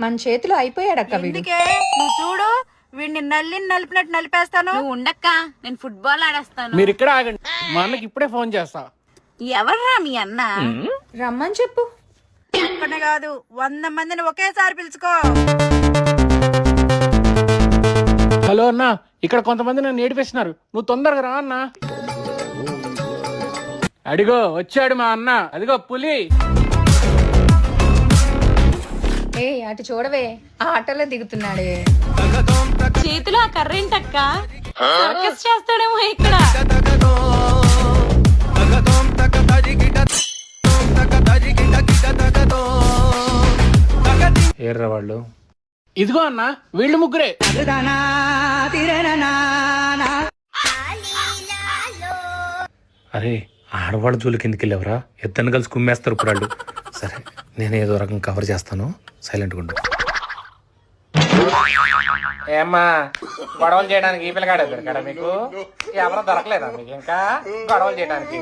మన చేతిలో అయిపోయాడక్క వీడు. అందుకే నువ్వు చూడు, వీడిని నలిపినట్టు నలిపేస్తాను. నువ్వు ఉండక్క, నేను ఫుట్బాల్ ఆడేస్తాను. మీరు ఇక్కడ ఆగండి, మా అన్నకి ఇప్పుడే ఫోన్ చేస్తా. ఎవర్రా మీ అన్న? రమ్మని చెప్పు. ఒక్కనే కాదు 100 మందిని ఒకేసారి పిలుచుకో. హలో అన్న, ఇక్కడ కొంతమంది నన్ను ఏడిపిస్తున్నారు, నువ్వు తొందరగా రా అన్న. అడిగో వచ్చాడు మా అన్న, అదిగో పులి. ఏ అటు చూడవే, ఆ ఆటోలో దిగుతున్నాడే. చేతిలో ఆ కర్ర ఏంటక్క? సర్కస్ చేస్తాడేమో ఇక్కడ. ఏర్రా వాళ్ళు. ఇదిగో అన్న, వీళ్ళు ముగ్గురే. అరే ఆడవాళ్ళ జోలి కిందకి వెళ్ళేవరా, ఇద్దరిని కలిసి కుమ్మేస్తారు ఇప్పుడు వాళ్ళు. సరే నేను ఏదో రకం కవర్ చేస్తాను, సైలెంట్గా ఉండు. ఏమ్మా గొడవలు చేయడానికి ఈ పిల్లగాడు దొరికాడా మీకు? ఎవరో దొరకలేదా మీకు ఇంకా గొడవలు చేయడానికి?